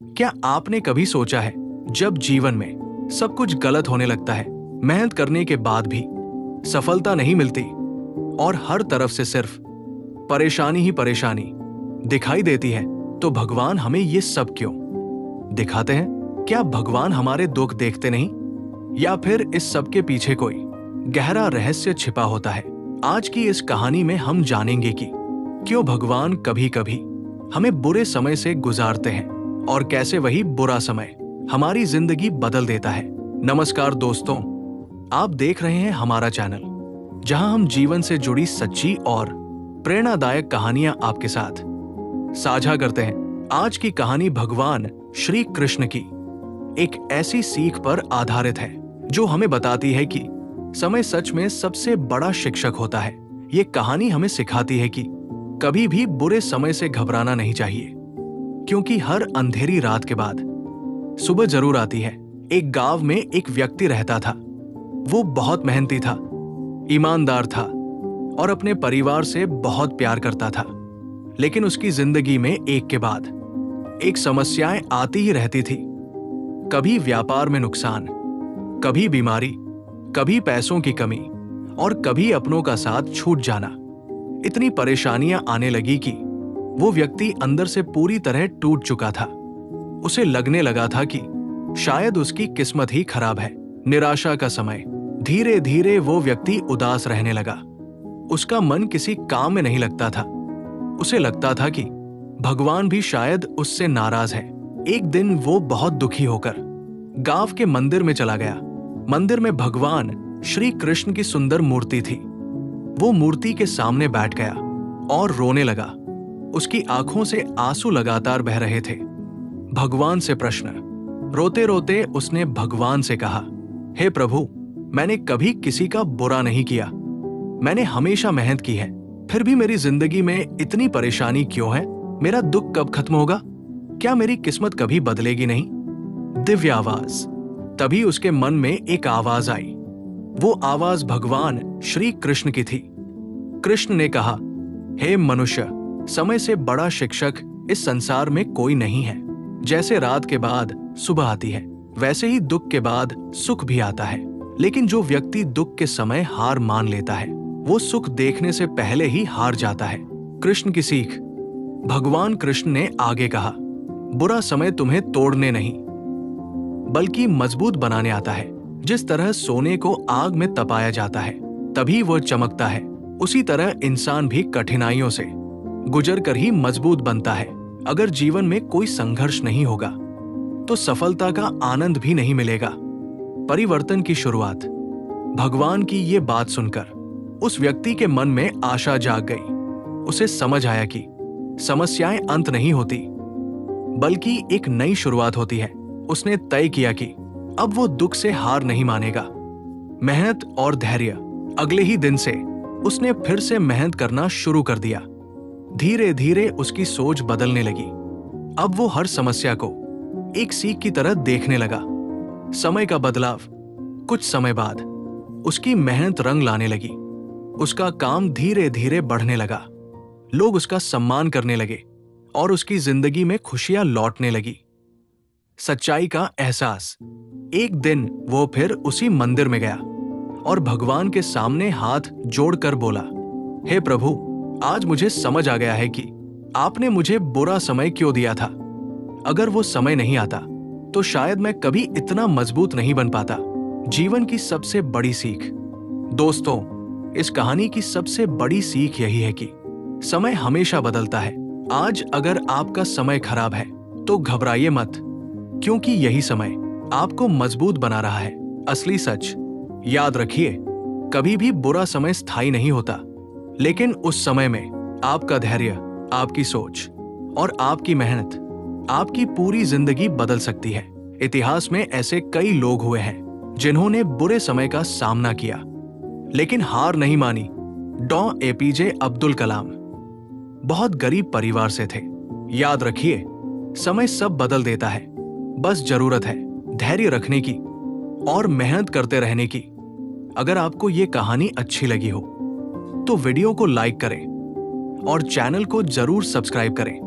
क्या आपने कभी सोचा है, जब जीवन में सब कुछ गलत होने लगता है, मेहनत करने के बाद भी सफलता नहीं मिलती और हर तरफ से सिर्फ परेशानी ही परेशानी दिखाई देती है, तो भगवान हमें ये सब क्यों दिखाते हैं? क्या भगवान हमारे दुख देखते नहीं, या फिर इस सब के पीछे कोई गहरा रहस्य छिपा होता है? आज की इस कहानी में हम जानेंगे कि क्यों भगवान कभी कभी हमें बुरे समय से गुजारते हैं और कैसे वही बुरा समय हमारी जिंदगी बदल देता है। नमस्कार दोस्तों, आप देख रहे हैं हमारा चैनल, जहां हम जीवन से जुड़ी सच्ची और प्रेरणादायक कहानियां आपके साथ साझा करते हैं। आज की कहानी भगवान श्री कृष्ण की एक ऐसी सीख पर आधारित है जो हमें बताती है कि समय सच में सबसे बड़ा शिक्षक होता है। ये कहानी हमें सिखाती है कि कभी भी बुरे समय से घबराना नहीं चाहिए, क्योंकि हर अंधेरी रात के बाद सुबह जरूर आती है। एक गांव में एक व्यक्ति रहता था। वो बहुत मेहनती था, ईमानदार था और अपने परिवार से बहुत प्यार करता था। लेकिन उसकी जिंदगी में एक के बाद एक समस्याएं आती ही रहती थी। कभी व्यापार में नुकसान, कभी बीमारी, कभी पैसों की कमी और कभी अपनों का साथ छूट जाना। इतनी परेशानियां आने लगी कि वो व्यक्ति अंदर से पूरी तरह टूट चुका था। उसे लगने लगा था कि शायद उसकी किस्मत ही खराब है। निराशा का समय। धीरे धीरे वो व्यक्ति उदास रहने लगा। उसका मन किसी काम में नहीं लगता था। उसे लगता था कि भगवान भी शायद उससे नाराज है। एक दिन वो बहुत दुखी होकर गांव के मंदिर में चला गया। मंदिर में भगवान श्री कृष्ण की सुंदर मूर्ति थी। वो मूर्ति के सामने बैठ गया और रोने लगा। उसकी आंखों से आंसू लगातार बह रहे थे। भगवान से प्रश्न। रोते रोते उसने भगवान से कहा, हे प्रभु, मैंने कभी किसी का बुरा नहीं किया। मैंने हमेशा मेहनत की है, फिर भी मेरी जिंदगी में इतनी परेशानी क्यों है? मेरा दुख कब खत्म होगा? क्या मेरी किस्मत कभी बदलेगी नहीं? दिव्य आवाज। तभी उसके मन में एक आवाज आई। वो आवाज भगवान श्री कृष्ण की थी। कृष्ण ने कहा, हे मनुष्य, समय से बड़ा शिक्षक इस संसार में कोई नहीं है। जैसे रात के बाद सुबह आती है, वैसे ही दुख के बाद सुख भी आता है। लेकिन जो व्यक्ति दुख के समय हार मान लेता है, वो सुख देखने से पहले ही हार जाता है। कृष्ण की सीख। भगवान कृष्ण ने आगे कहा, बुरा समय तुम्हें तोड़ने नहीं बल्कि मजबूत बनाने आता है। जिस तरह सोने को आग में तपाया जाता है तभी वो चमकता है, उसी तरह इंसान भी कठिनाइयों से गुजर कर ही मजबूत बनता है। अगर जीवन में कोई संघर्ष नहीं होगा तो सफलता का आनंद भी नहीं मिलेगा। परिवर्तन की शुरुआत। भगवान की ये बात सुनकर उस व्यक्ति के मन में आशा जाग गई। उसे समझ आया कि समस्याएं अंत नहीं होती बल्कि एक नई शुरुआत होती है। उसने तय किया कि अब वो दुख से हार नहीं मानेगा। मेहनत और धैर्य। अगले ही दिन से उसने फिर से मेहनत करना शुरू कर दिया। धीरे धीरे उसकी सोच बदलने लगी। अब वो हर समस्या को एक सीख की तरह देखने लगा। समय का बदलाव। कुछ समय बाद उसकी मेहनत रंग लाने लगी। उसका काम धीरे धीरे बढ़ने लगा। लोग उसका सम्मान करने लगे और उसकी जिंदगी में खुशियां लौटने लगी। सच्चाई का एहसास। एक दिन वो फिर उसी मंदिर में गया और भगवान के सामने हाथ जोड़कर बोला, हे प्रभु, आज मुझे समझ आ गया है कि आपने मुझे बुरा समय क्यों दिया था। अगर वो समय नहीं आता तो शायद मैं कभी इतना मजबूत नहीं बन पाता। जीवन की सबसे बड़ी सीख। दोस्तों, इस कहानी की सबसे बड़ी सीख यही है कि समय हमेशा बदलता है। आज अगर आपका समय खराब है तो घबराइए मत, क्योंकि यही समय आपको मजबूत बना रहा है। असली सच याद रखिए, कभी भी बुरा समय स्थायी नहीं होता, लेकिन उस समय में आपका धैर्य, आपकी सोच और आपकी मेहनत आपकी पूरी जिंदगी बदल सकती है। इतिहास में ऐसे कई लोग हुए हैं जिन्होंने बुरे समय का सामना किया लेकिन हार नहीं मानी। डॉ एपीजे अब्दुल कलाम बहुत गरीब परिवार से थे। याद रखिए, समय सब बदल देता है, बस जरूरत है धैर्य रखने की और मेहनत करते रहने की। अगर आपको ये कहानी अच्छी लगी हो तो वीडियो को लाइक करें और चैनल को जरूर सब्सक्राइब करें।